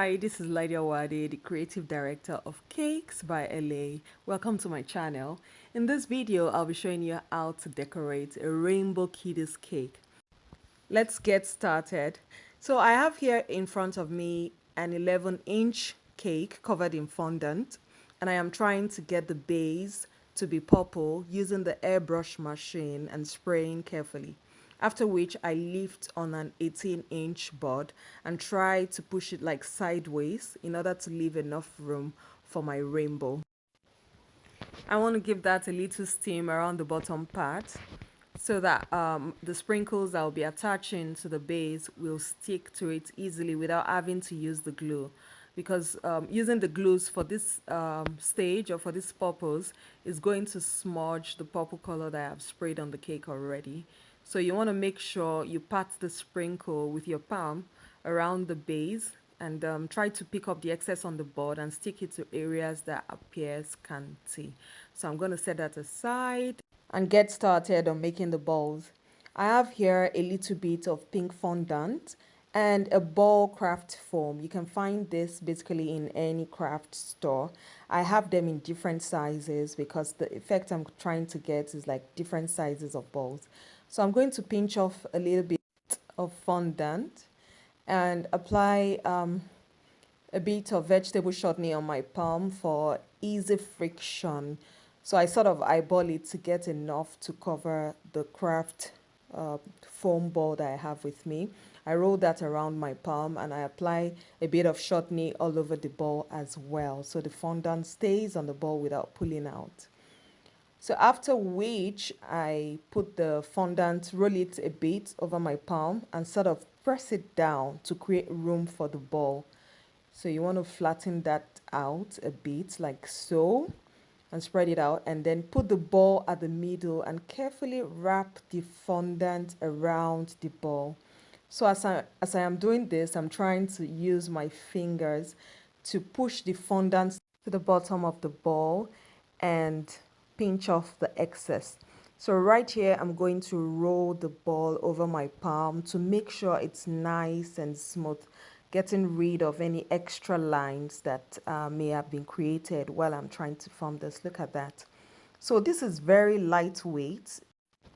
Hi, this is Lydia Wade, the creative director of Cakes by LA. Welcome to my channel. In this video, I'll be showing you how to decorate a rainbow kiddies cake. Let's get started. So I have here in front of me an 11-inch cake covered in fondant, and I am trying to get the base to be purple using the airbrush machine and spraying carefully. After which I lift on an 18-inch board and try to push it like sideways in order to leave enough room for my rainbow. I want to give that a little steam around the bottom part so that the sprinkles that will be attaching to the base will stick to it easily without having to use the glue, because using the glues for this stage or for this purpose is going to smudge the purple color that I have sprayed on the cake already. So you want to make sure you pat the sprinkle with your palm around the base and try to pick up the excess on the board and stick it to areas that appear scanty. So I'm going to set that aside and get started on making the balls. I have here a little bit of pink fondant and a ball craft foam. You can find this basically in any craft store. I have them in different sizes because the effect I'm trying to get is like different sizes of balls. So I'm going to pinch off a little bit of fondant and apply a bit of vegetable chutney on my palm for easy friction. So I sort of eyeball it to get enough to cover the craft foam ball that I have with me. I roll that around my palm and I apply a bit of chutney all over the ball as well, so the fondant stays on the ball without pulling out. So after which I put the fondant, roll it a bit over my palm and sort of press it down to create room for the ball. So you want to flatten that out a bit like so and spread it out, and then put the ball at the middle and carefully wrap the fondant around the ball. So as I am doing this, I'm trying to use my fingers to push the fondant to the bottom of the ball and pinch off the excess. So right here, I'm going to roll the ball over my palm to make sure it's nice and smooth, getting rid of any extra lines that may have been created while I'm trying to form this. Look at that. So this is very lightweight.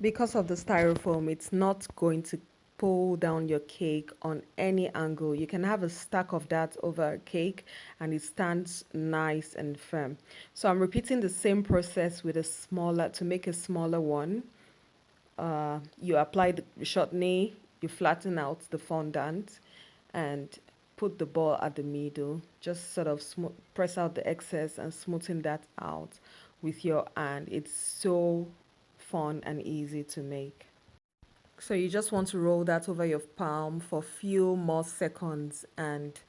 Because of the styrofoam, it's not going to pull down your cake on any angle. You can have a stack of that over a cake and it stands nice and firm. So I'm repeating the same process with a smaller, to make a smaller one. You apply the chutney, you flatten out the fondant and put the ball at the middle. Just sort of press out the excess and smoothen that out with your hand. It's so fun and easy to make. So you just want to roll that over your palm for a few more seconds and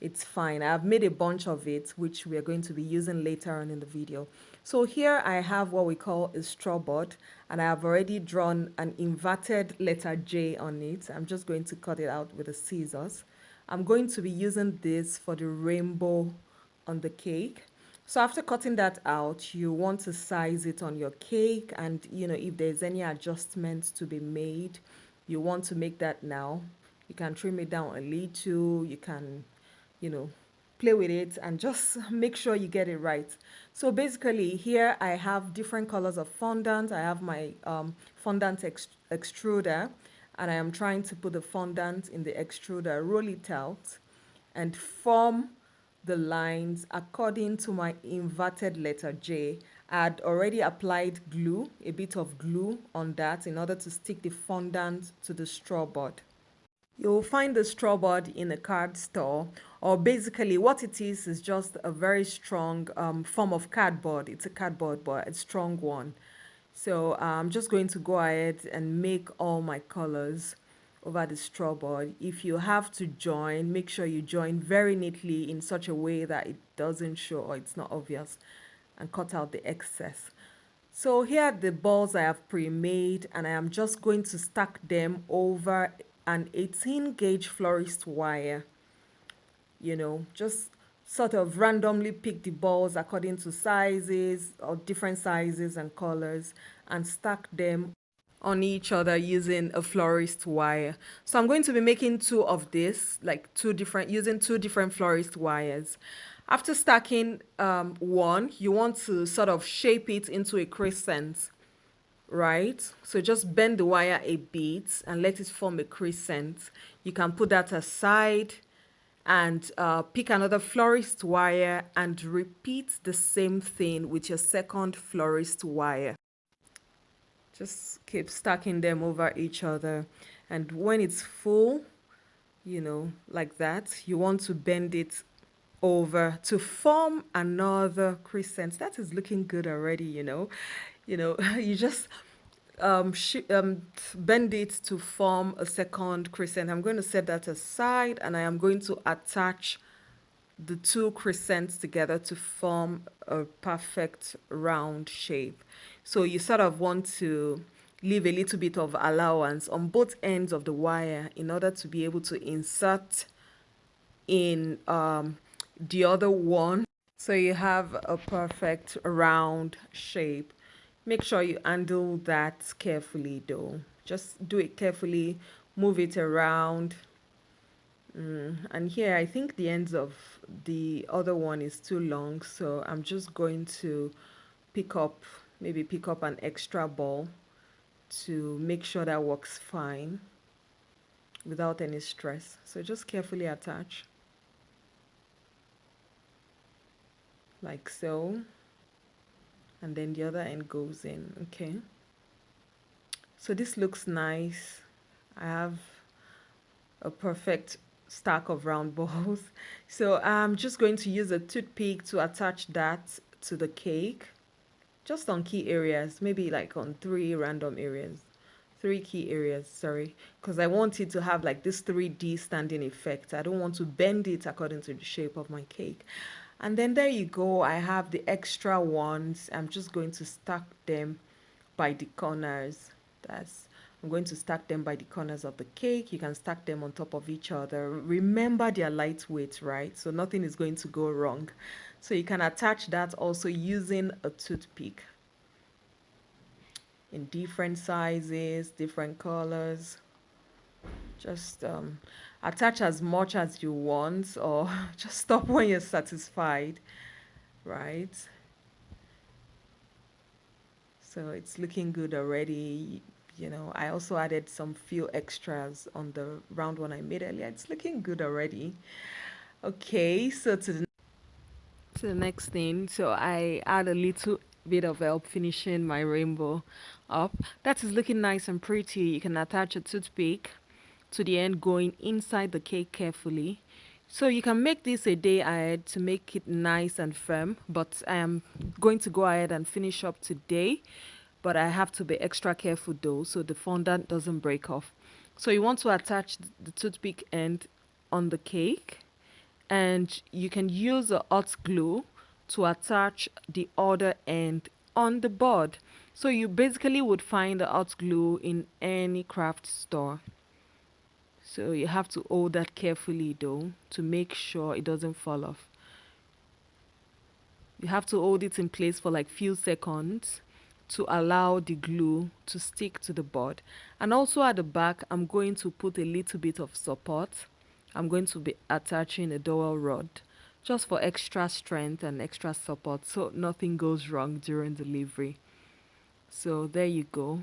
it's fine. I've made a bunch of it, which we are going to be using later on in the video. So here I have what we call a straw board, and I have already drawn an inverted letter J on it. I'm just going to cut it out with the scissors. I'm going to be using this for the rainbow on the cake. So after cutting that out, you want to size it on your cake, and if there's any adjustments to be made, you want to make that now. You can trim it down a little, you can play with it and just make sure you get it right. So basically here I have different colors of fondant. I have my fondant extruder, and I am trying to put the fondant in the extruder, roll it out and form the lines according to my inverted letter J. I had already applied glue, a bit of glue on that in order to stick the fondant to the straw board. You'll find the straw board in a card store, or basically what it is just a very strong form of cardboard. It's a cardboard, but a strong one. So I'm just going to go ahead and make all my colors over the straw board. If you have to join, make sure you join very neatly in such a way that it doesn't show or it's not obvious, and cut out the excess. So here are the balls I have pre-made, and I am just going to stack them over an 18 gauge florist wire. Just sort of randomly pick the balls according to sizes or different sizes and colors and stack them on each other using a florist wire. So I'm going to be making two of this, like using two different florist wires. After stacking one, you want to sort of shape it into a crescent, right? So just bend the wire a bit and let it form a crescent. You can put that aside and pick another florist wire and repeat the same thing with your second florist wire. Just keep stacking them over each other, and when it's full, like that, you want to bend it over to form another crescent. That is looking good already. You just bend it to form a second crescent. I'm going to set that aside, and I am going to attach the two crescents together to form a perfect round shape. So you sort of want to leave a little bit of allowance on both ends of the wire in order to be able to insert in the other one. So you have a perfect round shape. Make sure you handle that carefully though. Just do it carefully, move it around. And here I think the ends of the other one is too long, so I'm just going to maybe pick up an extra ball to make sure that works fine without any stress. So just carefully attach like so, and then the other end goes in. Okay, so this looks nice. I have a perfect stack of round balls. So I'm just going to use a toothpick to attach that to the cake, just on key areas, maybe like on three key areas, sorry, because I want it to have like this 3D standing effect. I don't want to bend it according to the shape of my cake. And then there you go, I have the extra ones. I'm just going to stack them by the corners. I'm going to stack them by the corners of the cake. You can stack them on top of each other. Remember, they're lightweight, right? So nothing is going to go wrong. So you can attach that also using a toothpick in different sizes, different colors. Just attach as much as you want, or just stop when you're satisfied, right? So it's looking good already. I also added some few extras on the round one I made earlier. It's looking good already. Okay, so to the next thing. So I add a little bit of help finishing my rainbow up. That is looking nice and pretty. You can attach a toothpick to the end going inside the cake carefully. So you can make this a day ahead to make it nice and firm, but I am going to go ahead and finish up today, but I have to be extra careful though so the fondant doesn't break off. So you want to attach the toothpick end on the cake, and you can use a hot glue to attach the other end on the board. So you basically would find the hot glue in any craft store. So you have to hold that carefully though to make sure it doesn't fall off. You have to hold it in place for like few seconds to allow the glue to stick to the board. And also at the back, I'm going to put a little bit of support. I'm going to be attaching a dowel rod just for extra strength and extra support so nothing goes wrong during delivery. So there you go.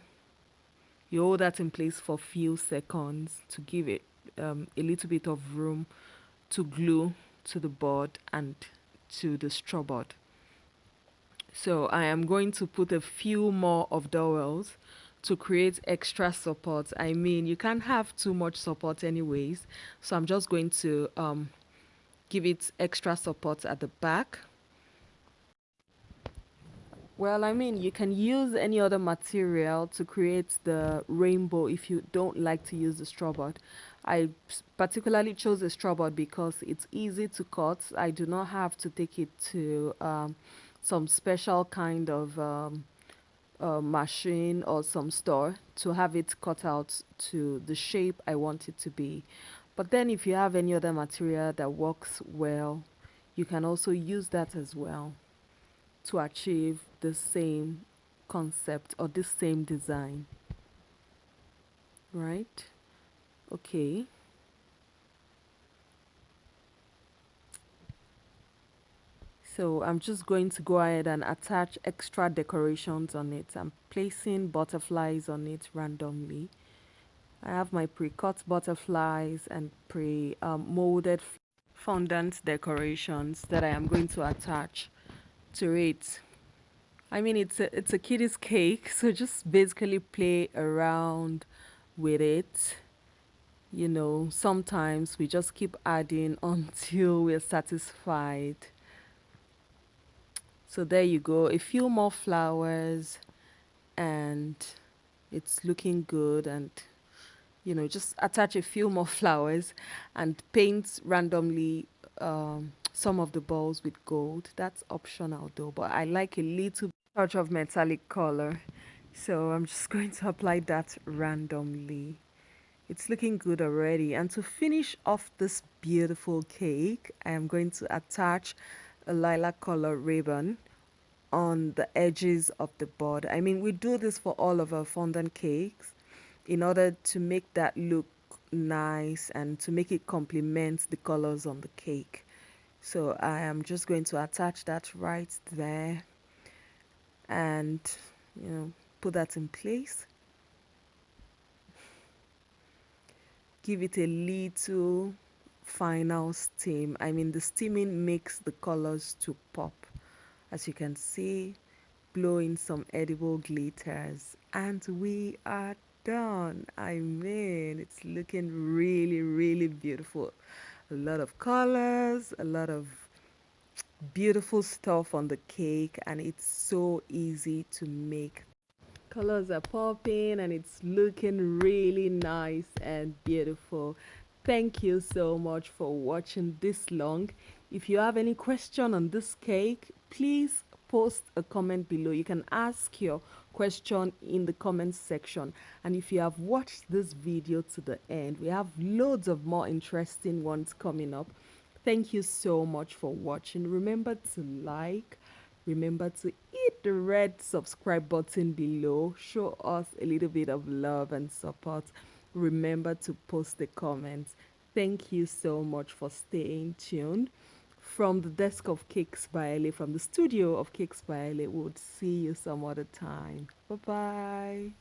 You hold that in place for few seconds to give it a little bit of room to glue to the board and to the straw board. So I am going to put a few more of dowels to create extra support. I mean, you can't have too much support anyways, so I'm just going to give it extra support at the back. Well, I mean, you can use any other material to create the rainbow if you don't like to use the straw board. I particularly chose the straw board because it's easy to cut. I do not have to take it to some special kind of machine or some store to have it cut out to the shape I want it to be. But then if you have any other material that works well, you can also use that as well to achieve the same concept or the same design. right? Okay. So I'm just going to go ahead and attach extra decorations on it. I'm placing butterflies on it randomly. I have my pre-cut butterflies and pre-molded fondant decorations that I am going to attach to it. I mean, it's a kiddie's cake, so just basically play around with it. You know, sometimes we just keep adding until we're satisfied. So there you go, a few more flowers, and it's looking good. And you know, just attach a few more flowers and paint randomly some of the balls with gold. That's optional though, but I like a little touch of metallic color, so I'm just going to apply that randomly. It's looking good already. And to finish off this beautiful cake, I am going to attach a lilac color ribbon on the edges of the board. I mean, we do this for all of our fondant cakes in order to make that look nice and to make it complement the colors on the cake. So I am just going to attach that right there and, you know, put that in place. Give it a little final steam. I mean, the steaming makes the colors to pop. As you can see, blow in some edible glitters, and we are done. I mean, it's looking really, really beautiful. A lot of colors, a lot of beautiful stuff on the cake, and it's so easy to make. Colors are popping and it's looking really nice and beautiful. Thank you so much for watching this long. If you have any question on this cake, please post a comment below. You can ask your question in the comment section. And if you have watched this video to the end, we have loads of more interesting ones coming up. Thank you so much for watching. Remember to like, remember to hit the red subscribe button below. Show us a little bit of love and support. Remember to post the comments. Thank you so much for staying tuned. From the desk of Cakes by LA, from the studio of Cakes by LA, we'll see you some other time. Bye bye.